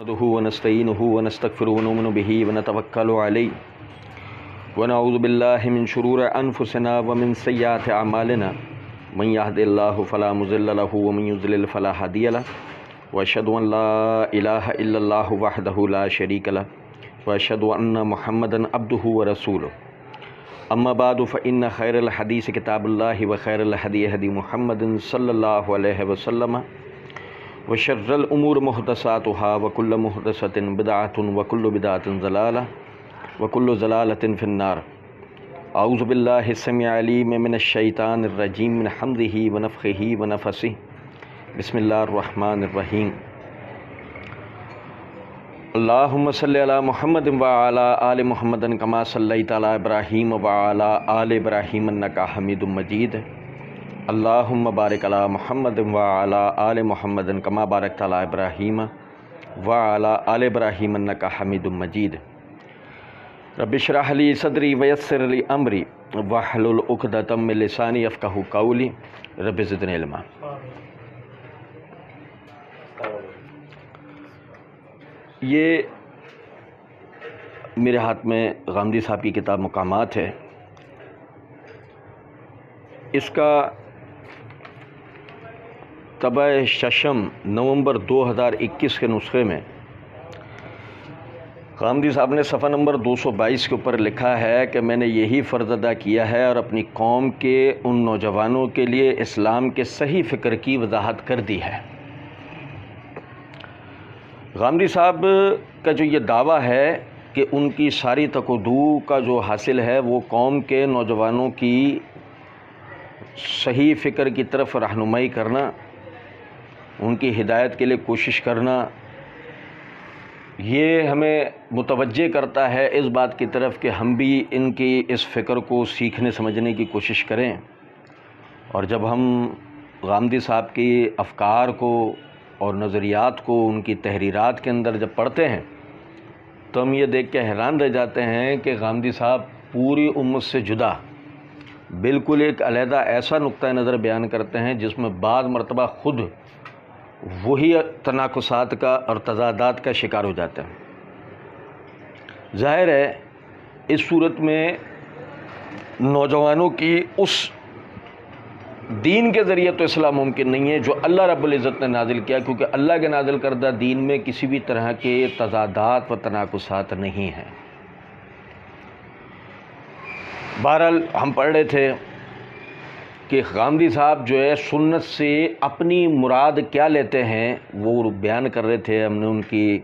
نحمده ونستعينه ونستغفره ونؤمن به ونتوكل عليه ونعوذ بالله من شرور أنفسنا ومن سيئات أعمالنا من يهد الله فلا مضل له ومن يضلل فلا هادي له وأشهد أن لا إله إلا الله وحده لا شريك له وأشهد أن محمدا عبده ورسوله أما بعد فإن خير الحديث كتاب الله وخير الهدي هدي محمد صلى الله عليه وسلم وشر الأمور محدثاتها وكل محدثة بدعة وكل بدعة ضلالة وكل ضلالة في النار. أعوذ بالله السميع العليم من الشيطان الرجيم من حمزه ونفخه ونفثه. بسم الله الرحمن الرحيم. اللهم صل على محمد وعلى آل محمد كما صليت على إبراهيم وعلى آل إبراهيم إنك حميد مجيد. اللهم بارک علی محمد وعلی آل محمد کما بارکت علی ابراہیم وعلی آل ابراہیم انک حمید مجید. رب اشرح لی صدری ویسر لی امری واحلل عقدۃ من لسانی یفقہوا قولی. رب زدنی علما. یہ میرے ہاتھ میں غامدی صاحب کی کتاب مقامات ہے. اس کا طبع ششم نومبر 2021 کے نسخے میں غامدی صاحب نے صفحہ نمبر 222 کے اوپر لکھا ہے کہ میں نے یہی فرض ادا کیا ہے اور اپنی قوم کے ان نوجوانوں کے لیے اسلام کے صحیح فکر کی وضاحت کر دی ہے. غامدی صاحب کا جو یہ دعویٰ ہے کہ ان کی ساری تقدو کا جو حاصل ہے وہ قوم کے نوجوانوں کی صحیح فکر کی طرف رہنمائی کرنا، ان کی ہدایت کے لیے کوشش کرنا، یہ ہمیں متوجہ کرتا ہے اس بات کی طرف کہ ہم بھی ان کی اس فکر کو سیکھنے سمجھنے کی کوشش کریں. اور جب ہم غامدی صاحب کی افکار کو اور نظریات کو ان کی تحریرات کے اندر جب پڑھتے ہیں تو ہم یہ دیکھ کے حیران رہ جاتے ہیں کہ غامدی صاحب پوری امت سے جدا بالکل ایک علیحدہ ایسا نقطہ نظر بیان کرتے ہیں جس میں بعض مرتبہ خود وہی تناقضات کا اور تضادات کا شکار ہو جاتے ہیں. ظاہر ہے اس صورت میں نوجوانوں کی اس دین کے ذریعے تو اصلاح ممکن نہیں ہے جو اللہ رب العزت نے نازل کیا، کیونکہ اللہ کے نازل کردہ دین میں کسی بھی طرح کے تضادات و تناقضات نہیں ہیں. بہرحال ہم پڑھ رہے تھے کہ غامدی صاحب جو ہے سنت سے اپنی مراد کیا لیتے ہیں وہ بیان کر رہے تھے. ہم نے ان کی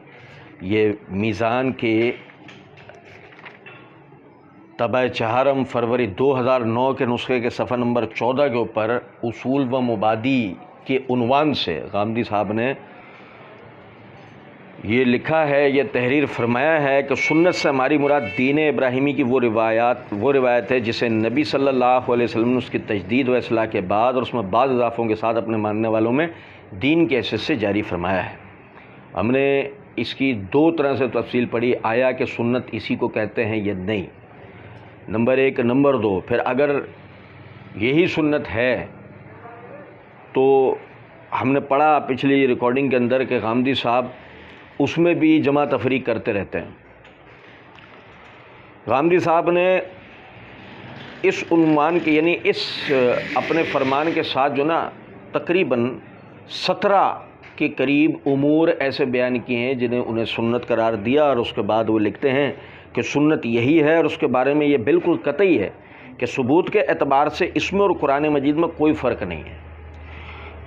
یہ میزان کے طبع 4 فروری 2009 کے نسخے کے صفحہ نمبر 14 کے اوپر اصول و مبادی کے عنوان سے غامدی صاحب نے یہ لکھا ہے، یہ تحریر فرمایا ہے کہ سنت سے ہماری مراد دین ابراہیمی کی وہ روایت ہے جسے نبی صلی اللہ علیہ وسلم نے اس کی تجدید و اصلاح کے بعد اور اس میں بعض اضافوں کے ساتھ اپنے ماننے والوں میں دین کے حیثیت سے جاری فرمایا ہے. ہم نے اس کی 2 طرح سے تفصیل پڑھی، آیا کہ سنت اسی کو کہتے ہیں یا نہیں، نمبر 1. نمبر 2، پھر اگر یہی سنت ہے تو ہم نے پڑھا پچھلی ریکارڈنگ کے اندر کہ غامدی صاحب اس میں بھی جمع تفریق کرتے رہتے ہیں. غامدی صاحب نے اس عنوان کے یعنی اس اپنے فرمان کے ساتھ جو نا تقریباً 17 کے قریب امور ایسے بیان کیے ہیں جنہیں انہیں سنت قرار دیا، اور اس کے بعد وہ لکھتے ہیں کہ سنت یہی ہے، اور اس کے بارے میں یہ بالکل قطعی ہے کہ ثبوت کے اعتبار سے اس میں اور قرآن مجید میں کوئی فرق نہیں ہے.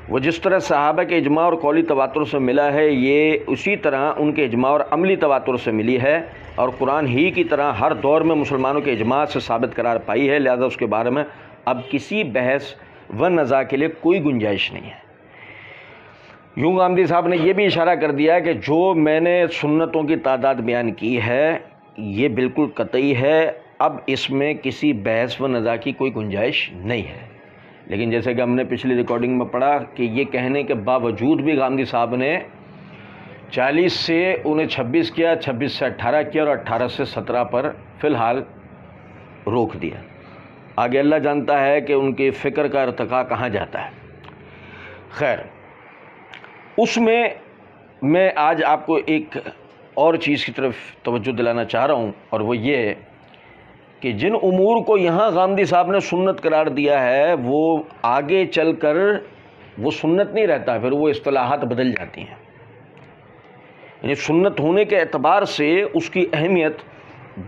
وہ جس طرح صحابہ کے اجماع اور قولی تواتر سے ملا ہے، یہ اسی طرح ان کے اجماع اور عملی تواتر سے ملی ہے، اور قرآن ہی کی طرح ہر دور میں مسلمانوں کے اجماع سے ثابت قرار پائی ہے. لہذا اس کے بارے میں اب کسی بحث و نزاع کے لیے کوئی گنجائش نہیں ہے. یوں غامدی صاحب نے یہ بھی اشارہ کر دیا کہ جو میں نے سنتوں کی تعداد بیان کی ہے یہ بالکل قطعی ہے، اب اس میں کسی بحث و نزاع کی کوئی گنجائش نہیں ہے. لیکن جیسے کہ ہم نے پچھلی ریکارڈنگ میں پڑھا کہ یہ کہنے کے باوجود بھی غامدی صاحب نے 40 سے انہیں 26 کیا، 26 سے 18 کیا، اور 18 سے 17 پر فی الحال روک دیا. آگے اللہ جانتا ہے کہ ان کی فکر کا ارتقا کہاں جاتا ہے. خیر، اس میں میں آج آپ کو ایک اور چیز کی طرف توجہ دلانا چاہ رہا ہوں، اور وہ یہ ہے کہ جن امور کو یہاں غامدی صاحب نے سنت قرار دیا ہے وہ آگے چل کر وہ سنت نہیں رہتا، پھر وہ اصطلاحات بدل جاتی ہیں۔ یعنی سنت ہونے کے اعتبار سے اس کی اہمیت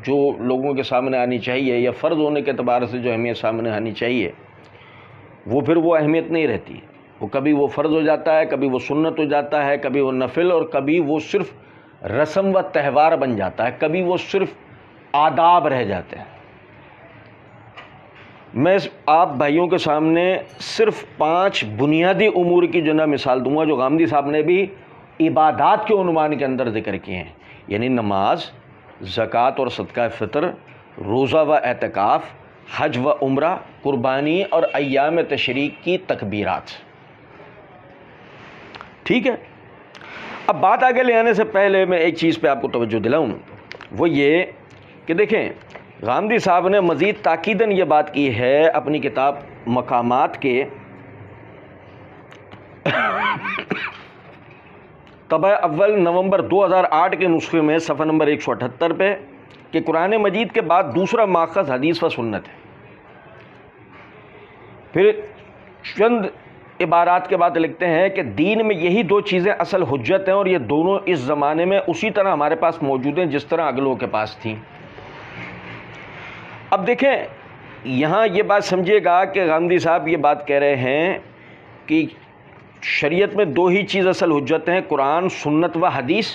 جو لوگوں کے سامنے آنی چاہیے، یا فرض ہونے کے اعتبار سے جو اہمیت سامنے آنی چاہیے، وہ پھر وہ اہمیت نہیں رہتی۔ وہ کبھی وہ فرض ہو جاتا ہے، کبھی وہ سنت ہو جاتا ہے، کبھی وہ نفل، اور کبھی وہ صرف رسم و تہوار بن جاتا ہے، کبھی وہ صرف آداب رہ جاتے ہیں۔ میں آپ بھائیوں کے سامنے صرف 5 بنیادی امور کی جو نا مثال دوں گا، جو غامدی صاحب نے بھی عبادات کے عنوان کے اندر ذکر کیے ہیں، یعنی نماز، زکوٰۃ اور صدقہ فطر، روزہ و اعتکاف، حج و عمرہ، قربانی اور ایام تشریق کی تکبیرات۔ ٹھیک ہے، اب بات آگے لے آنے سے پہلے میں ایک چیز پہ آپ کو توجہ دلاؤں، وہ یہ کہ دیکھیں غامدی صاحب نے مزید تاکیداً یہ بات کی ہے اپنی کتاب مقامات کے طبع اول نومبر 2008 کے نسخے میں صفحہ نمبر 178 پہ، کہ قرآن مجید کے بعد دوسرا ماخذ حدیث و سنت ہے۔ پھر چند عبارات کے بعد لکھتے ہیں کہ دین میں یہی 2 چیزیں اصل حجت ہیں، اور یہ دونوں اس زمانے میں اسی طرح ہمارے پاس موجود ہیں جس طرح اگلوں کے پاس تھیں۔ اب دیکھیں یہاں یہ بات سمجھیے گا کہ غامدی صاحب یہ بات کہہ رہے ہیں کہ شریعت میں 2 ہی چیز اصل حجت ہیں، قرآن، سنت و حدیث،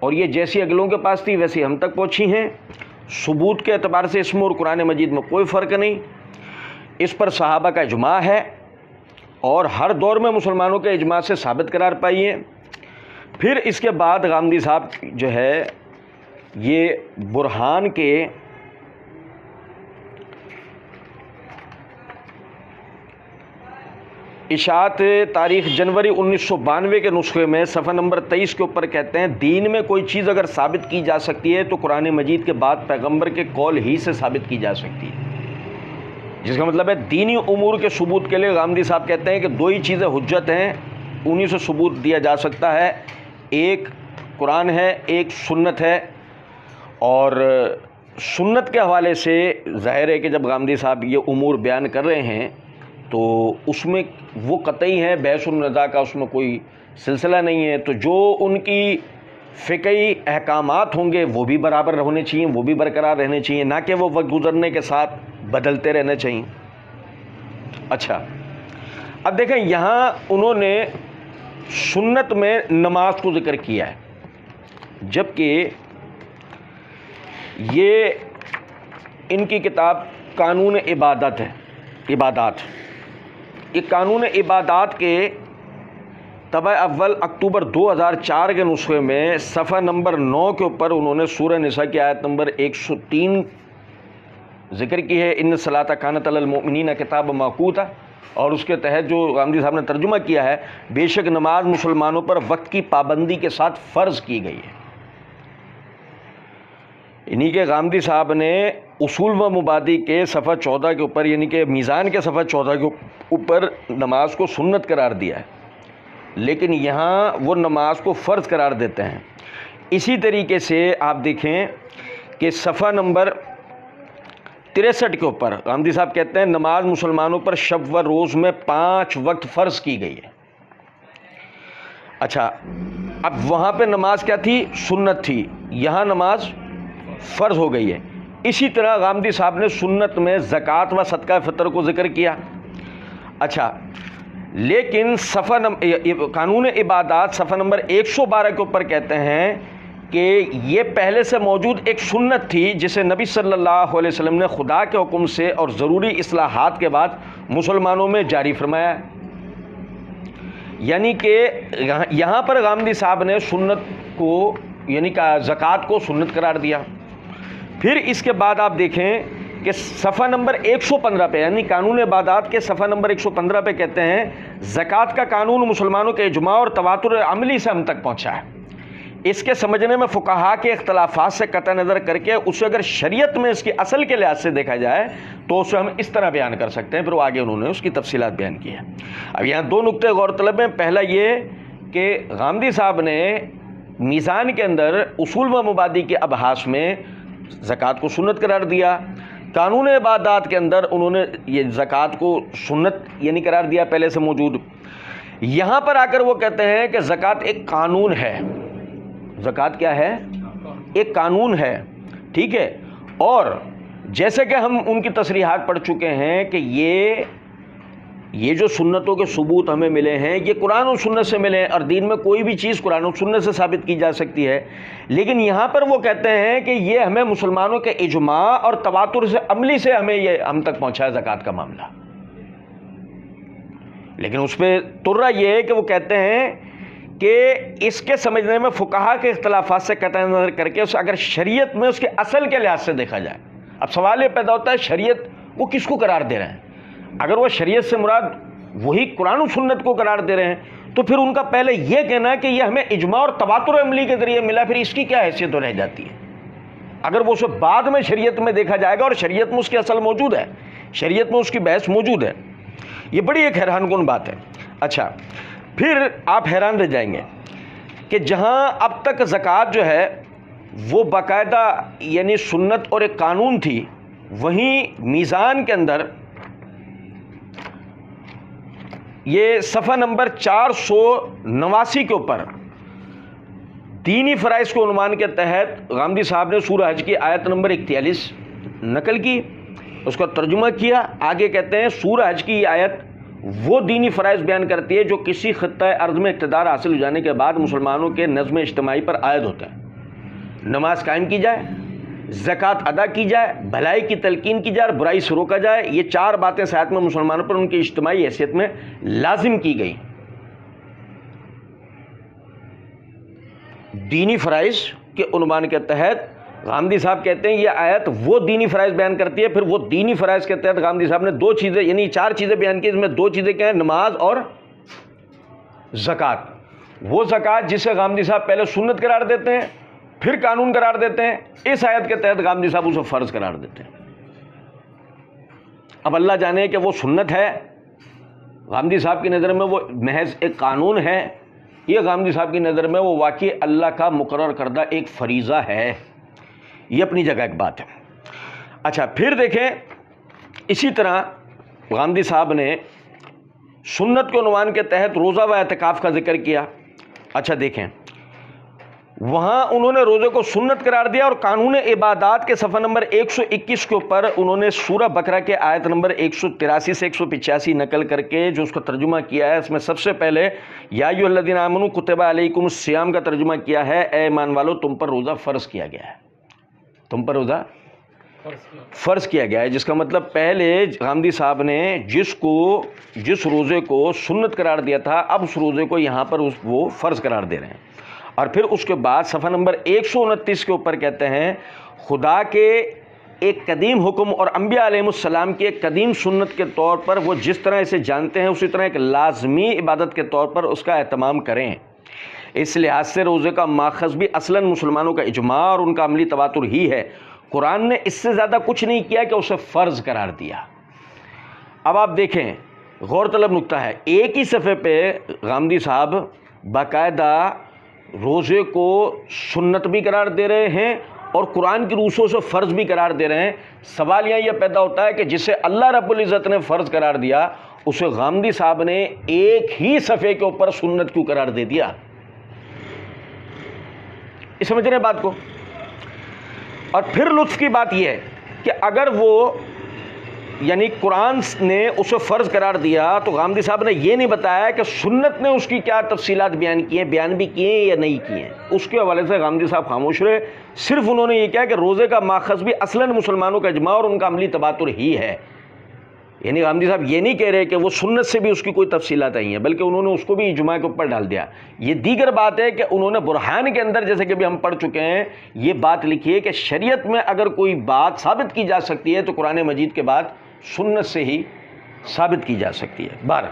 اور یہ جیسی اگلوں کے پاس تھی ویسی ہم تک پہنچی ہیں۔ ثبوت کے اعتبار سے اس میں اور قرآن مجید میں کوئی فرق نہیں، اس پر صحابہ کا اجماع ہے، اور ہر دور میں مسلمانوں کے اجماع سے ثابت قرار پائی ہے۔ پھر اس کے بعد غامدی صاحب جو ہے یہ برہان کے اشاعت تاریخ جنوری 1992 کے نسخے میں صفحہ نمبر 23 کے اوپر کہتے ہیں دین میں کوئی چیز اگر ثابت کی جا سکتی ہے تو قرآن مجید کے بعد پیغمبر کے قول ہی سے ثابت کی جا سکتی ہے، جس کا مطلب ہے دینی امور کے ثبوت کے لیے غامدی صاحب کہتے ہیں کہ 2 ہی چیزیں حجت ہیں، انہی سے ثبوت دیا جا سکتا ہے، ایک قرآن ہے، ایک سنت ہے۔ اور سنت کے حوالے سے ظاہر ہے کہ جب غامدی صاحب یہ امور بیان کر رہے ہیں تو اس میں وہ قطعی ہیں، بحث النزاع کا اس میں کوئی سلسلہ نہیں ہے، تو جو ان کی فقہی احکامات ہوں گے وہ بھی برابر ہونے چاہیے، وہ بھی برقرار رہنے چاہیے، نہ کہ وہ وقت گزرنے کے ساتھ بدلتے رہنے چاہیے۔ اچھا، اب دیکھیں یہاں انہوں نے سنت میں نماز کو ذکر کیا ہے، جبکہ یہ ان کی کتاب قانون عبادت ہے، عبادات، یہ قانون عبادات کے طبع اول اکتوبر 2004 کے نسخے میں صفحہ نمبر 9 کے اوپر انہوں نے سورہ نساء کی آیت نمبر 103 ذکر کی ہے، ان الصلاۃ کانت علی المؤمنین کتابا موقوتا، اور اس کے تحت جو غامدی صاحب نے ترجمہ کیا ہے، بے شک نماز مسلمانوں پر وقت کی پابندی کے ساتھ فرض کی گئی ہے۔ انہی کے غامدی صاحب نے اصول و مبادی کے صفحہ 14 کے اوپر، یعنی کہ میزان کے صفحہ 14 کے اوپر نماز کو سنت قرار دیا ہے، لیکن یہاں وہ نماز کو فرض قرار دیتے ہیں۔ اسی طریقے سے آپ دیکھیں کہ صفحہ نمبر 63 کے اوپر غامدی صاحب کہتے ہیں نماز مسلمانوں پر شب و روز میں 5 وقت فرض کی گئی ہے۔ اچھا، اب وہاں پہ نماز کیا تھی؟ سنت تھی، یہاں نماز فرض ہو گئی ہے۔ اسی طرح غامدی صاحب نے سنت میں زکوٰۃ و صدقہ فطر کو ذکر کیا۔ اچھا، لیکن قانون عبادات صفحہ نمبر 112 کے اوپر کہتے ہیں کہ یہ پہلے سے موجود ایک سنت تھی جسے نبی صلی اللہ علیہ وسلم نے خدا کے حکم سے اور ضروری اصلاحات کے بعد مسلمانوں میں جاری فرمایا۔ یعنی کہ یہاں پر غامدی صاحب نے سنت کو، یعنی کہ زکوٰۃ کو سنت قرار دیا۔ پھر اس کے بعد آپ دیکھیں کہ صفحہ نمبر 115 پہ، یعنی قانون عبادات کے صفحہ نمبر 115 پہ کہتے ہیں زکوٰۃ کا قانون مسلمانوں کے اجماع اور تواتر عملی سے ہم تک پہنچا ہے۔ اس کے سمجھنے میں فقہا کے اختلافات سے قطع نظر کر کے اسے اگر شریعت میں اس کی اصل کے لحاظ سے دیکھا جائے تو اسے ہم اس طرح بیان کر سکتے ہیں۔ پھر وہ آگے انہوں نے اس کی تفصیلات بیان کی ہیں۔ اب یہاں 2 نقطے غور طلب ہیں۔ پہلا یہ کہ غامدی صاحب نے میزان کے اندر اصول و مبادی کے ابحاث میں زکوٰۃ کو سنت قرار دیا، قانون عبادات کے اندر انہوں نے یہ زکوٰۃ کو سنت یعنی قرار دیا پہلے سے موجود۔ یہاں پر آ کر وہ کہتے ہیں کہ زکوٰۃ ایک قانون ہے، زکوٰۃ کیا ہے؟ ایک قانون ہے، ٹھیک ہے۔ اور جیسے کہ ہم ان کی تصریحات پڑھ چکے ہیں کہ یہ جو سنتوں کے ثبوت ہمیں ملے ہیں یہ قرآن و سنت سے ملے ہیں، اور دین میں کوئی بھی چیز قرآن و سنت سے ثابت کی جا سکتی ہے، لیکن یہاں پر وہ کہتے ہیں کہ یہ ہمیں مسلمانوں کے اجماع اور تواتر سے عملی سے ہم تک پہنچا ہے زکوٰۃ کا معاملہ۔ لیکن اس پہ ترا یہ ہے کہ وہ کہتے ہیں کہ اس کے سمجھنے میں فقہا کے اختلافات سے قطع نظر کر کے اگر شریعت میں اس کے اصل کے لحاظ سے دیکھا جائے، اب سوال یہ پیدا ہوتا ہے شریعت وہ کس کو قرار دے رہے ہیں؟ اگر وہ شریعت سے مراد وہی قرآن و سنت کو قرار دے رہے ہیں تو پھر ان کا پہلے یہ کہنا ہے کہ یہ ہمیں اجماع اور تواتر عملی کے ذریعے ملا، پھر اس کی کیا حیثیت رہ جاتی ہے؟ اگر وہ اسے بعد میں شریعت میں دیکھا جائے گا، اور شریعت میں اس کی اصل موجود ہے، شریعت میں اس کی بحث موجود ہے۔ یہ بڑی ایک حیران کن بات ہے۔ اچھا، پھر آپ حیران رہ جائیں گے کہ جہاں اب تک زکوٰۃ جو ہے وہ باقاعدہ یعنی سنت اور ایک قانون تھی، وہیں میزان کے اندر یہ صفحہ نمبر 489 کے اوپر دینی فرائض کو عنوان کے تحت غامدی صاحب نے سورہ حج کی آیت نمبر 41 نقل کی، اس کا ترجمہ کیا۔ آگے کہتے ہیں سورہ حج کی یہ آیت وہ دینی فرائض بیان کرتی ہے جو کسی خطہ ارض میں اقتدار حاصل ہو جانے کے بعد مسلمانوں کے نظم اجتماعی پر عائد ہوتا ہے۔ نماز قائم کی جائے، زکوٰۃ ادا کی جائے، بھلائی کی تلقین کی جائے اور برائی سے روکا جائے، یہ چار باتیں اس آیت میں مسلمانوں پر ان کی اجتماعی حیثیت میں لازم کی گئی۔ دینی فرائض کے عنوان کے تحت غامدی صاحب کہتے ہیں یہ آیت وہ دینی فرائض بیان کرتی ہے۔ پھر وہ دینی فرائض کے تحت غامدی صاحب نے دو چیزیں یعنی چار چیزیں بیان کی، اس میں دو چیزیں کیا ہیں؟ نماز اور زکوٰۃ۔ وہ زکوٰۃ جسے غامدی صاحب پہلے سنت قرار دیتے ہیں، پھر قانون قرار دیتے ہیں، اس آیت کے تحت غامدی صاحب اسے فرض قرار دیتے ہیں۔ اب اللہ جانے کہ وہ سنت ہے، غامدی صاحب کی نظر میں وہ محض ایک قانون ہے، یہ غامدی صاحب کی نظر میں وہ واقعی اللہ کا مقرر کردہ ایک فریضہ ہے۔ یہ اپنی جگہ ایک بات ہے۔ اچھا، پھر دیکھیں اسی طرح غامدی صاحب نے سنت کے عنوان کے تحت روزہ و اعتکاف کا ذکر کیا۔ اچھا دیکھیں، وہاں انہوں نے روزے کو سنت قرار دیا، اور قانون عبادات کے صفحہ نمبر 121 کے اوپر انہوں نے سورہ بقرہ کے آیت نمبر 183 سے 185 نقل کر کے جو اس کا ترجمہ کیا ہے، اس میں سب سے پہلے یا ایھا الذین آمنوا کتب علیکم الصیام کا ترجمہ کیا ہے، اے ایمان والو تم پر روزہ فرض کیا گیا ہے، تم پر روزہ فرض کیا گیا ہے، جس کا مطلب پہلے غامدی صاحب نے جس روزے کو سنت قرار دیا تھا، اب اس روزے کو یہاں پر وہ فرض قرار دے رہے ہیں۔ اور پھر اس کے بعد صفحہ نمبر 129 کے اوپر کہتے ہیں خدا کے ایک قدیم حکم اور انبیاء علیہ السلام کی ایک قدیم سنت کے طور پر وہ جس طرح اسے جانتے ہیں اسی طرح ایک لازمی عبادت کے طور پر اس کا اہتمام کریں۔ اس لحاظ سے روزے کا ماخذ بھی اصلاً مسلمانوں کا اجماع اور ان کا عملی تواتر ہی ہے۔ قرآن نے اس سے زیادہ کچھ نہیں کیا کہ اسے فرض قرار دیا۔ اب آپ دیکھیں، غور طلب نکتہ ہے، ایک ہی صفحے پہ غامدی صاحب باقاعدہ روزے کو سنت بھی قرار دے رہے ہیں اور قرآن کی روسوں سے فرض بھی قرار دے رہے ہیں۔ سوال یہاں یہ پیدا ہوتا ہے کہ جسے اللہ رب العزت نے فرض قرار دیا اسے غامدی صاحب نے ایک ہی صفحے کے اوپر سنت کیوں قرار دے دیا؟ یہ سمجھ رہے ہیں بات کو؟ اور پھر لطف کی بات یہ ہے کہ اگر وہ یعنی قرآن نے اسے فرض قرار دیا تو غامدی صاحب نے یہ نہیں بتایا کہ سنت نے اس کی کیا تفصیلات بیان کی ہیں، بیان بھی کیے ہیں یا نہیں کیے ہیں۔ اس کے حوالے سے غامدی صاحب خاموش رہے، صرف انہوں نے یہ کہا کہ روزے کا ماخذ بھی اصلاً مسلمانوں کا اجماع اور ان کا عملی تواتر ہی ہے۔ یعنی غامدی صاحب یہ نہیں کہہ رہے کہ وہ سنت سے بھی اس کی کوئی تفصیلات آئی ہیں، بلکہ انہوں نے اس کو بھی اجماع کے اوپر ڈال دیا۔ یہ دیگر بات ہے کہ انہوں نے برہان کے اندر جیسے کہ بھی ہم پڑھ چکے ہیں یہ بات لکھی ہے کہ شریعت میں اگر کوئی بات ثابت کی جا سکتی ہے تو قرآن مجید کے بعد سنت سے ہی ثابت کی جا سکتی ہے۔ بارہ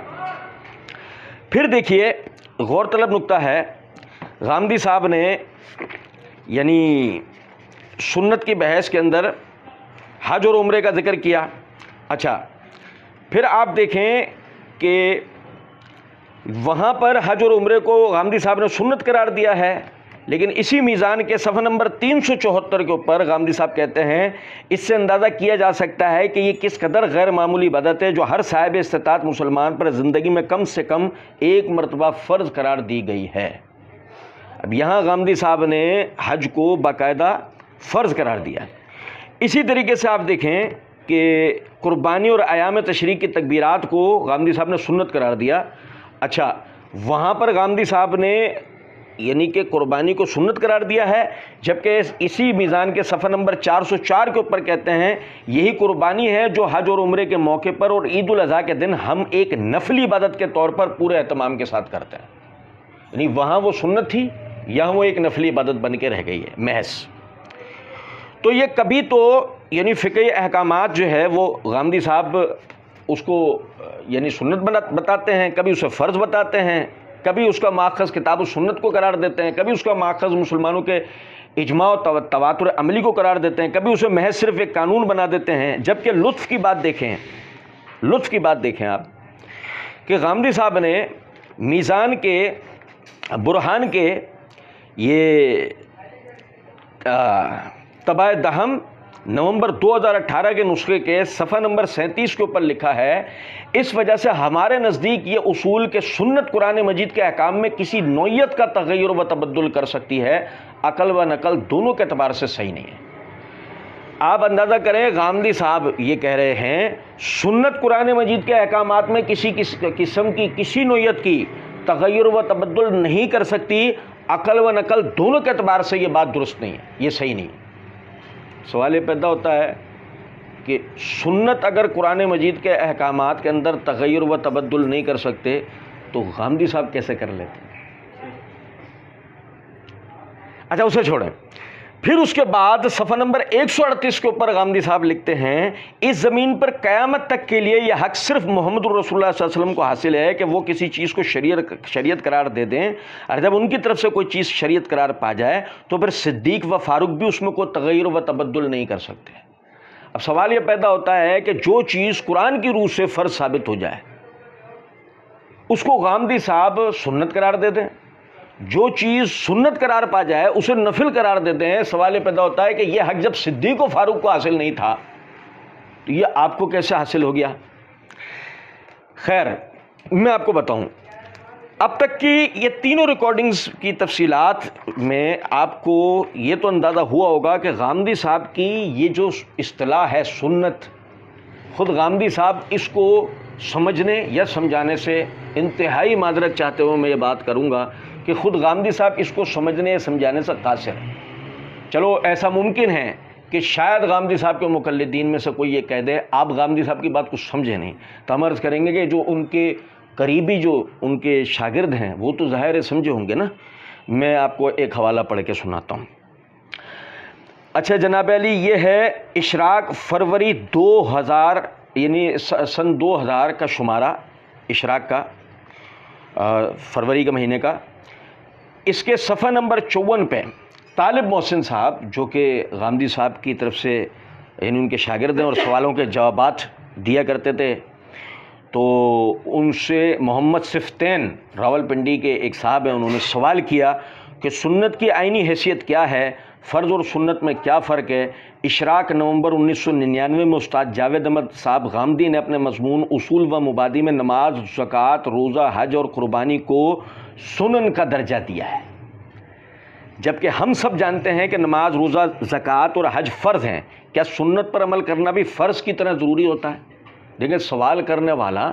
پھر دیکھیے غور طلب نکتہ ہے، غامدی صاحب نے یعنی سنت کی بحث کے اندر حج اور عمرے کا ذکر کیا۔ اچھا، پھر آپ دیکھیں کہ وہاں پر حج اور عمرے کو غامدی صاحب نے سنت قرار دیا ہے، لیکن اسی میزان کے صفحہ نمبر 374 کے اوپر غامدی صاحب کہتے ہیں اس سے اندازہ کیا جا سکتا ہے کہ یہ کس قدر غیر معمولی بدعت ہے جو ہر صاحب استطاعت مسلمان پر زندگی میں کم سے کم ایک مرتبہ فرض قرار دی گئی ہے۔ اب یہاں غامدی صاحب نے حج کو باقاعدہ فرض قرار دیا ہے۔ اسی طریقے سے آپ دیکھیں کہ قربانی اور ایام تشریق کی تکبیرات کو غامدی صاحب نے سنت قرار دیا۔ اچھا، وہاں پر غامدی صاحب نے یعنی کہ قربانی کو سنت قرار دیا ہے، جبکہ اسی میزان کے صفحہ نمبر 404 کے اوپر کہتے ہیں یہی قربانی ہے جو حج اور عمرے کے موقع پر اور عید الاضحیٰ کے دن ہم ایک نفلی عبادت کے طور پر پورے اہتمام کے ساتھ کرتے ہیں۔ یعنی وہاں وہ سنت تھی، یہاں وہ ایک نفلی عبادت بن کے رہ گئی ہے محض۔ تو یہ کبھی تو یعنی فقہی احکامات جو ہے وہ غامدی صاحب اس کو یعنی سنت بتاتے ہیں، کبھی اسے فرض بتاتے ہیں، کبھی اس کا ماخذ کتاب و سنت کو قرار دیتے ہیں، کبھی اس کا ماخذ مسلمانوں کے اجماع و تواتر عملی کو قرار دیتے ہیں، کبھی اسے محض صرف ایک قانون بنا دیتے ہیں۔ جبکہ لطف کی بات دیکھیں آپ کہ غامدی صاحب نے میزان کے برہان کے یہ طبع دہم نومبر 2018 کے نسخے کے صفحہ نمبر 37 کے اوپر لکھا ہے اس وجہ سے ہمارے نزدیک یہ اصول کہ سنت قرآن مجید کے احکام میں کسی نوعیت کا تغیر و تبدل کر سکتی ہے، عقل و نقل دونوں کے اعتبار سے صحیح نہیں ہے۔ آپ اندازہ کریں غامدی صاحب یہ کہہ رہے ہیں سنت قرآن مجید کے احکامات میں کسی قسم کی کسی نوعیت کی تغیر و تبدل نہیں کر سکتی، عقل و نقل دونوں کے اعتبار سے یہ بات درست نہیں ہے، یہ صحیح نہیں ہے۔ سوال یہ پیدا ہوتا ہے کہ سنت اگر قرآن مجید کے احکامات کے اندر تغیر و تبدل نہیں کر سکتے تو غامدی صاحب کیسے کر لیتے ہیں؟ اچھا اسے چھوڑیں، پھر اس کے بعد صفحہ نمبر 138 کے اوپر غامدی صاحب لکھتے ہیں اس زمین پر قیامت تک کے لیے یہ حق صرف محمد الرسول اللہ صلی اللہ علیہ وسلم کو حاصل ہے کہ وہ کسی چیز کو شریعت قرار دے دیں، اور جب ان کی طرف سے کوئی چیز شریعت قرار پا جائے تو پھر صدیق و فاروق بھی اس میں کوئی تغیر و تبدل نہیں کر سکتے۔ اب سوال یہ پیدا ہوتا ہے کہ جو چیز قرآن کی روح سے فرض ثابت ہو جائے اس کو غامدی صاحب سنت قرار دے دیں، جو چیز سنت قرار پا جائے اسے نفل قرار دیتے ہیں۔ سوال یہ پیدا ہوتا ہے کہ یہ حق جب صدیق و فاروق کو حاصل نہیں تھا تو یہ آپ کو کیسے حاصل ہو گیا؟ خیر میں آپ کو بتاؤں، اب تک کی یہ تینوں ریکارڈنگز کی تفصیلات میں آپ کو یہ تو اندازہ ہوا ہوگا کہ غامدی صاحب کی یہ جو اصطلاح ہے سنت، خود غامدی صاحب اس کو سمجھنے یا سمجھانے سے انتہائی معذرت چاہتے ہوئے میں یہ بات کروں گا کہ خود غامدی صاحب اس کو سمجھنے سمجھانے سے قاصر ہے۔ چلو ایسا ممکن ہے کہ شاید غامدی صاحب کے مقلدین میں سے کوئی یہ کہہ دے آپ غامدی صاحب کی بات کو سمجھے نہیں، تو ہم عرض کریں گے کہ جو ان کے قریبی جو ان کے شاگرد ہیں وہ تو ظاہر سمجھے ہوں گے نا۔ میں آپ کو ایک حوالہ پڑھ کے سناتا ہوں۔ اچھا جناب علی، یہ ہے اشراق فروری 2000 یعنی سن 2000 کا شمارہ اشراق کا، فروری کے مہینے کا۔ اس کے صفحہ نمبر 54 پہ طالب محسن صاحب جو کہ غامدی صاحب کی طرف سے یعنی ان کے شاگرد ہیں اور سوالوں کے جوابات دیا کرتے تھے، تو ان سے محمد صفتین راولپنڈی کے ایک صاحب ہیں، انہوں نے سوال کیا کہ سنت کی آئینی حیثیت کیا ہے، فرض اور سنت میں کیا فرق ہے؟ اشراق نومبر 1999 میں استاد جاوید احمد صاحب غامدی نے اپنے مضمون اصول و مبادی میں نماز، زکوٰۃ، روزہ، حج اور قربانی کو سنن کا درجہ دیا ہے، جبکہ ہم سب جانتے ہیں کہ نماز، روزہ، زکوٰۃ اور حج فرض ہیں۔ کیا سنت پر عمل کرنا بھی فرض کی طرح ضروری ہوتا ہے؟ دیکھیں سوال کرنے والا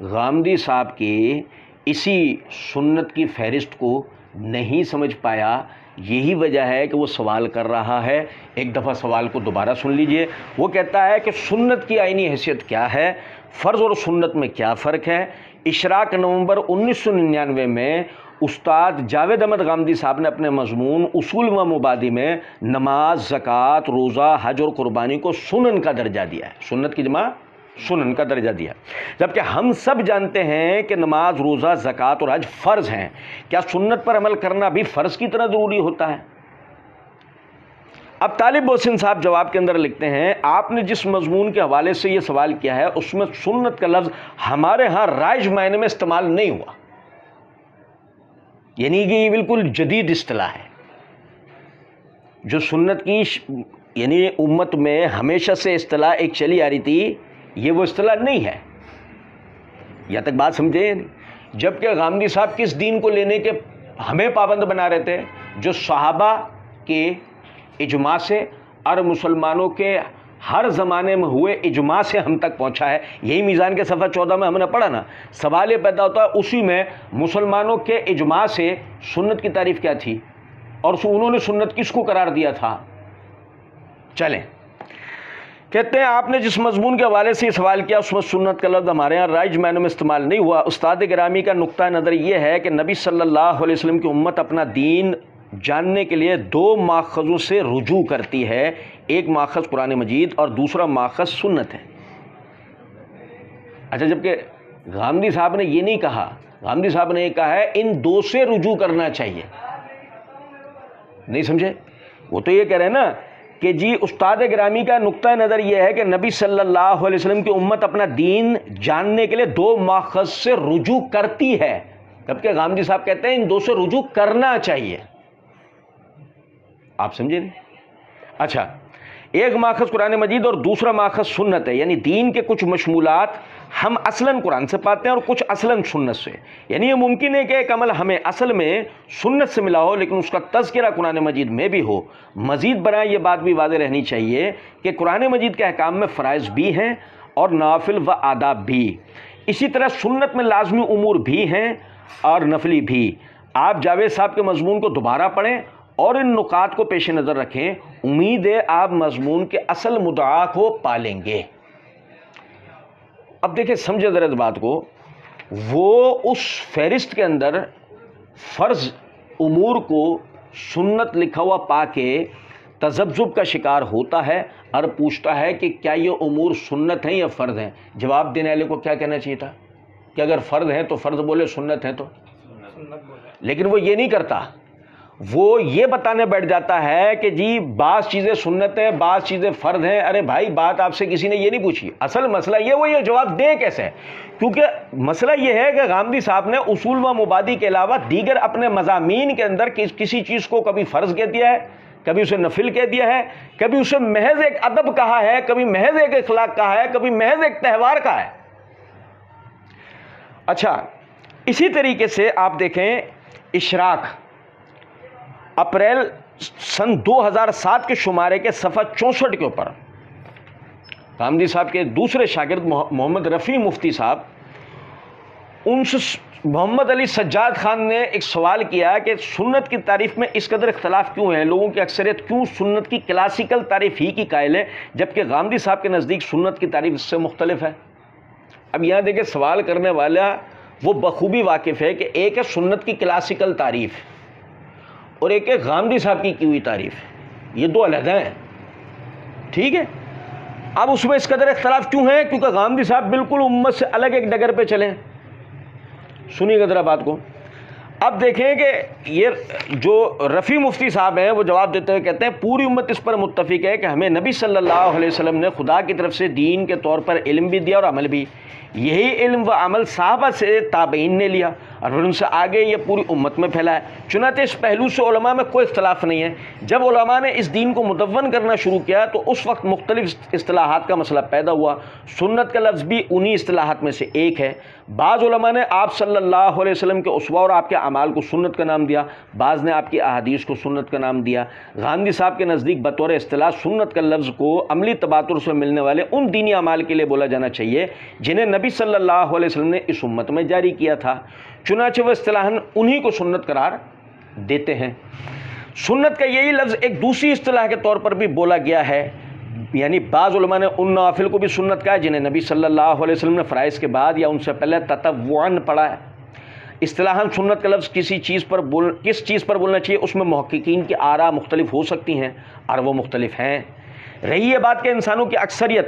غامدی صاحب کی اسی سنت کی فہرست کو نہیں سمجھ پایا، یہی وجہ ہے کہ وہ سوال کر رہا ہے۔ ایک دفعہ سوال کو دوبارہ سن لیجئے۔ وہ کہتا ہے کہ سنت کی آئینی حیثیت کیا ہے، فرض اور سنت میں کیا فرق ہے؟ اشراق نومبر 1999 میں استاد جاوید احمد غامدی صاحب نے اپنے مضمون اصول و مبادی میں نماز، زکوٰۃ، روزہ، حج اور قربانی کو سنن کا درجہ دیا ہے، سنت کی جمع سنن کا درجہ دیا، جبکہ ہم سب جانتے ہیں کہ نماز، روزہ، زکوٰۃ اور حج فرض ہیں۔ کیا سنت پر عمل کرنا بھی فرض کی طرح ضروری ہوتا ہے؟ اب طالب محسن صاحب جواب کے اندر لکھتے ہیں آپ نے جس مضمون کے حوالے سے یہ سوال کیا ہے اس میں سنت کا لفظ ہمارے ہاں رائج معنی میں استعمال نہیں ہوا۔ یعنی کہ یہ بالکل جدید اصطلاح ہے جو سنت کی یعنی امت میں ہمیشہ سے اصطلاح ایک چلی آ رہی تھی، یہ وہ اصطلاح نہیں ہے. یہاں تک بات سمجھے؟ جبکہ غامدی صاحب کس دین کو لینے کے ہمیں پابند بنا رہے تھے؟ جو صحابہ کے اجماع سے اور مسلمانوں کے ہر زمانے میں ہوئے اجماع سے ہم تک پہنچا ہے. یہی میزان کے صفحہ 14 میں ہم نے پڑھا نا. سوال یہ پیدا ہوتا ہے اسی میں مسلمانوں کے اجماع سے سنت کی تعریف کیا تھی اور انہوں نے سنت کس کو قرار دیا تھا. چلیں، کہتے ہیں آپ نے جس مضمون کے حوالے سے یہ سوال کیا اس میں سنت کا لفظ ہمارے یہاں رائج معنوں میں استعمال نہیں ہوا. استاد گرامی کا نقطہ نظر یہ ہے کہ نبی صلی اللہ علیہ وسلم کی امت اپنا دین جاننے کے لیے دو ماخذوں سے رجوع کرتی ہے. ایک ماخذ قرآن مجید اور دوسرا ماخذ سنت ہے. اچھا، جبکہ غامدی صاحب نے یہ نہیں کہا. غامدی صاحب نے یہ کہا ہے ان دو سے رجوع کرنا چاہیے. نہیں سمجھے؟ وہ تو یہ کہہ رہے ہیں نا کہ جی استاد گرامی کا نقطہ نظر یہ ہے کہ نبی صلی اللہ علیہ وسلم کی امت اپنا دین جاننے کے لیے دو ماخذ سے رجوع کرتی ہے، جبکہ غامدی صاحب کہتے ہیں ان دو سے رجوع کرنا چاہیے. آپ سمجھے نہیں؟ اچھا، ایک ماخذ قرآن مجید اور دوسرا ماخذ سنت ہے. یعنی دین کے کچھ مشمولات ہم اصلاً قرآن سے پاتے ہیں اور کچھ اصلاً سنت سے. یعنی یہ ممکن ہے کہ ایک عمل ہمیں اصل میں سنت سے ملا ہو لیکن اس کا تذکرہ قرآن مجید میں بھی ہو. مزید برآں یہ بات بھی واضح رہنی چاہیے کہ قرآن مجید کے احکام میں فرائض بھی ہیں اور نوافل و آداب بھی. اسی طرح سنت میں لازمی امور بھی ہیں اور نفلی بھی. آپ جاوید صاحب کے مضمون کو دوبارہ پڑھیں اور ان نکات کو پیش نظر رکھیں. امید ہے آپ مضمون کے اصل مدعا کو پالیں گے. اب دیکھیں، سمجھے ذرا اس بات کو. وہ اس فہرست کے اندر فرض امور کو سنت لکھا ہوا پا کے تذبذب کا شکار ہوتا ہے اور پوچھتا ہے کہ کیا یہ امور سنت ہیں یا فرض ہیں. جواب دینے والے کو کیا کہنا چاہیے تھا کہ اگر فرض ہیں تو فرض بولے، سنت ہیں تو سنت بولے. لیکن وہ یہ نہیں کرتا. وہ یہ بتانے بیٹھ جاتا ہے کہ جی بعض چیزیں سنت ہیں، بعض چیزیں فرض ہیں. ارے بھائی، بات آپ سے کسی نے یہ نہیں پوچھی. اصل مسئلہ یہ وہ یہ جواب دیں کیسے؟ کیونکہ مسئلہ یہ ہے کہ غامدی صاحب نے اصول و مبادی کے علاوہ دیگر اپنے مضامین کے اندر کسی چیز کو کبھی فرض کہہ دیا ہے، کبھی اسے نفل کہہ دیا ہے، کبھی اسے محض ایک ادب کہا ہے، کبھی محض ایک اخلاق کہا ہے، کبھی محض ایک تہوار کہا ہے. اچھا، اسی طریقے سے آپ دیکھیں اشراق اپریل سن 2007 کے شمارے کے صفحہ 64 کے اوپر غامدی صاحب کے دوسرے شاگرد محمد رفیع مفتی صاحب، ان سے محمد علی سجاد خان نے ایک سوال کیا کہ سنت کی تعریف میں اس قدر اختلاف کیوں ہے؟ لوگوں کی اکثریت کیوں سنت کی کلاسیکل تعریف ہی کی قائل ہے جبکہ غامدی صاحب کے نزدیک سنت کی تعریف اس سے مختلف ہے. اب یہاں دیکھیں، سوال کرنے والا وہ بخوبی واقف ہے کہ ایک ہے سنت کی کلاسیکل تعریف اور ایک ہے غامدی صاحب کی ہوئی تعریف. یہ دو علیحدہ ہیں. ٹھیک ہے، اب اس میں اس قدر اختلاف کیوں ہے؟ کیونکہ غامدی صاحب بالکل امت سے الگ ایک ڈگر پہ چلیں. سنیے گا ذرا بات کو. اب دیکھیں کہ یہ جو رفیع مفتی صاحب ہیں وہ جواب دیتے ہوئے کہتے ہیں پوری امت اس پر متفق ہے کہ ہمیں نبی صلی اللہ علیہ وسلم نے خدا کی طرف سے دین کے طور پر علم بھی دیا اور عمل بھی. یہی علم و عمل صحابہ سے تابعین نے لیا اور پھر ان سے آگے یہ پوری امت میں پھیلا ہے. چنانچہ اس پہلو سے علماء میں کوئی اختلاف نہیں ہے. جب علماء نے اس دین کو مدون کرنا شروع کیا تو اس وقت مختلف اصطلاحات کا مسئلہ پیدا ہوا. سنت کا لفظ بھی انہی اصطلاحات میں سے ایک ہے. بعض علماء نے آپ صلی اللہ علیہ وسلم کے اسوہ اور آپ کے اعمال کو سنت کا نام دیا، بعض نے آپ کی احادیث کو سنت کا نام دیا. غامدی صاحب کے نزدیک بطور اصطلاح سنت کا لفظ کو عملی تباتر سے ملنے والے ان دینی اعمال کے لیے بولا جانا چاہیے جنہیں نبی صلی اللہ علیہ وسلم نے اس امت میں جاری کیا تھا. چنانچہ وہ اصطلاحاً انہی کو سنت قرار دیتے ہیں. سنت کا یہی لفظ ایک دوسری اصطلاح کے طور پر بھی بولا گیا ہے. یعنی بعض علماء نے ان نوافل کو بھی سنت کہا جنہیں نبی صلی اللہ علیہ وسلم نے فرائض کے بعد یا ان سے پہلے تطوعاً پڑھا ہے. اصطلاحاً سنت کا لفظ کس چیز پر بولنا چاہیے اس میں محققین کی آراء مختلف ہو سکتی ہیں اور وہ مختلف ہیں. رہی یہ بات کہ انسانوں کی اکثریت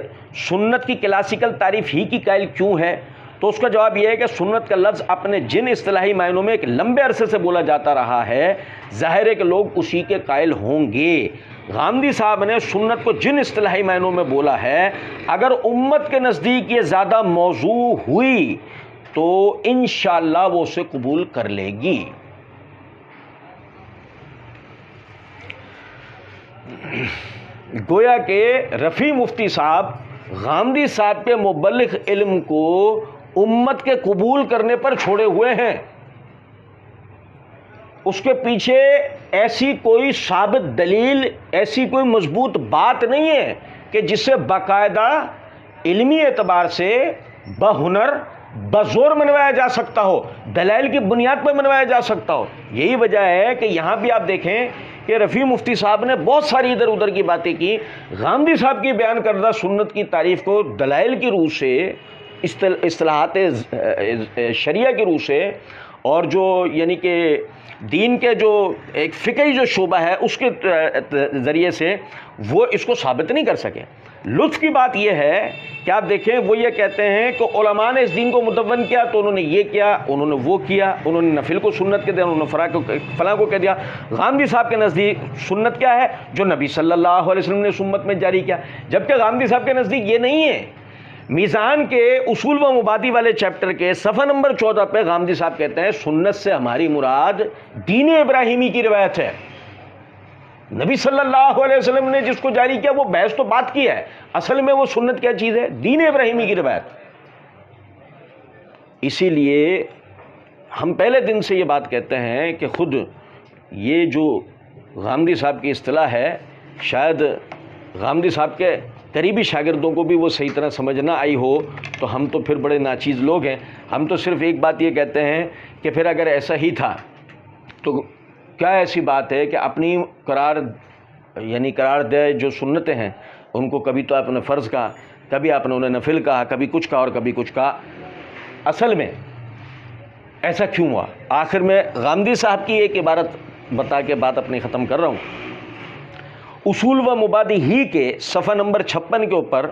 سنت کی کلاسیکل تعریف ہی کی قائل کیوں ہے تو اس کا جواب یہ ہے کہ سنت کا لفظ اپنے جن اصطلاحی معنوں میں ایک لمبے عرصے سے بولا جاتا رہا ہے ظاہر ہے کہ لوگ اسی کے قائل ہوں گے. غامدی صاحب نے سنت کو جن اصطلاحی معنوں میں بولا ہے اگر امت کے نزدیک یہ زیادہ موضوع ہوئی تو انشاءاللہ وہ اسے قبول کر لے گی. گویا کہ رفیع مفتی صاحب غامدی صاحب کے مبلغ علم کو امت کے قبول کرنے پر چھوڑے ہوئے ہیں. اس کے پیچھے ایسی کوئی ثابت دلیل، ایسی کوئی مضبوط بات نہیں ہے کہ جسے باقاعدہ علمی اعتبار سے بہنر بزور منوایا جا سکتا ہو، دلائل کی بنیاد پر منوایا جا سکتا ہو. یہی وجہ ہے کہ یہاں بھی آپ دیکھیں کہ رفیع مفتی صاحب نے بہت ساری ادھر ادھر کی باتیں کی. غامدی صاحب کی بیان کردہ سنت کی تعریف کو دلائل کی روح سے، اصطلاحات شریعہ کی روح سے، اور جو یعنی کہ دین کے جو ایک فقہی جو شعبہ ہے اس کے ذریعے سے وہ اس کو ثابت نہیں کر سکے. لطف کی بات یہ ہے کہ آپ دیکھیں وہ یہ کہتے ہیں کہ علماء نے اس دین کو مدون کیا تو انہوں نے یہ کیا، انہوں نے وہ کیا، انہوں نے نفل کو سنت کہہ دیا، انہوں نے فلاں کو کہہ دیا. غامدی صاحب کے نزدیک سنت کیا ہے؟ جو نبی صلی اللہ علیہ وسلم نے سنت میں جاری کیا. جبکہ غامدی صاحب کے نزدیک یہ نہیں ہے. میزان کے اصول و مبادی والے چیپٹر کے صفحہ نمبر 14 پہ غامدی صاحب کہتے ہیں سنت سے ہماری مراد دین ابراہیمی کی روایت ہے. نبی صلی اللہ علیہ وسلم نے جس کو جاری کیا وہ بحث تو بات کی ہے، اصل میں وہ سنت کیا چیز ہے؟ دین ابراہیمی کی روایت. اسی لیے ہم پہلے دن سے یہ بات کہتے ہیں کہ خود یہ جو غامدی صاحب کی اصطلاح ہے شاید غامدی صاحب کے قریبی شاگردوں کو بھی وہ صحیح طرح سمجھ نہ آئی ہو، تو ہم تو پھر بڑے ناچیز لوگ ہیں. ہم تو صرف ایک بات یہ کہتے ہیں کہ پھر اگر ایسا ہی تھا تو کیا ایسی بات ہے کہ اپنی قرار دے جو سنتیں ہیں ان کو کبھی تو آپ نے فرض کہا، کبھی آپ نے انہیں نفل کہا، کبھی کچھ کہا اور کبھی کچھ کہا. اصل میں ایسا کیوں ہوا؟ آخر میں غامدی صاحب کی ایک عبارت بتا کے بات اپنی ختم کر رہا ہوں. اصول و مبادی ہی کے صفحہ نمبر 56 کے اوپر،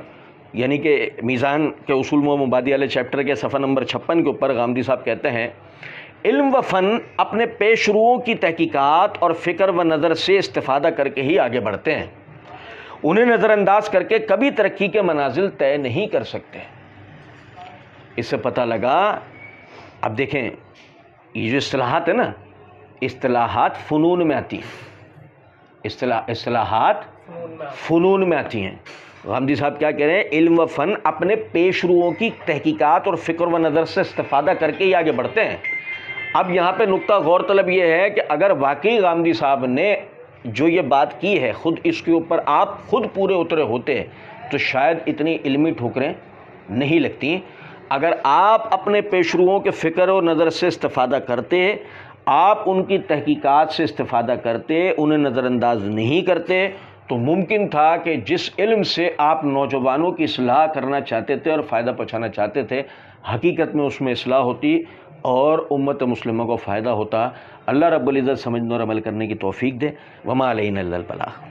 یعنی کہ میزان کے اصول و مبادی والے چیپٹر کے صفحہ نمبر 56 کے اوپر غامدی صاحب کہتے ہیں علم و فن اپنے پیش روؤں کی تحقیقات اور فکر و نظر سے استفادہ کر کے ہی آگے بڑھتے ہیں. انہیں نظر انداز کر کے کبھی ترقی کے منازل طے نہیں کر سکتے. اس سے پتہ لگا. اب دیکھیں یہ جو اصطلاحات ہیں نا، اصطلاحات فنون میں آتی ہیں، اصطلاحات فنون میں آتی ہیں. غامدی صاحب کیا کہہ رہے ہیں؟ علم و فن اپنے پیش روؤں کی تحقیقات اور فکر و نظر سے استفادہ کر کے ہی آگے بڑھتے ہیں. اب یہاں پہ نقطہ غور طلب یہ ہے کہ اگر واقعی غامدی صاحب نے جو یہ بات کی ہے خود اس کے اوپر آپ خود پورے اترے ہوتے تو شاید اتنی علمی ٹھوکریں نہیں لگتی. اگر آپ اپنے پیشروؤں کے فکر و نظر سے استفادہ کرتے، آپ ان کی تحقیقات سے استفادہ کرتے، انہیں نظر انداز نہیں کرتے، تو ممکن تھا کہ جس علم سے آپ نوجوانوں کی اصلاح کرنا چاہتے تھے اور فائدہ پہنچانا چاہتے تھے، حقیقت میں اس میں اصلاح ہوتی اور امت مسلمہ کو فائدہ ہوتا. اللہ رب العزت سمجھنے اور عمل کرنے کی توفیق دے. وما علینا الا البلاغ.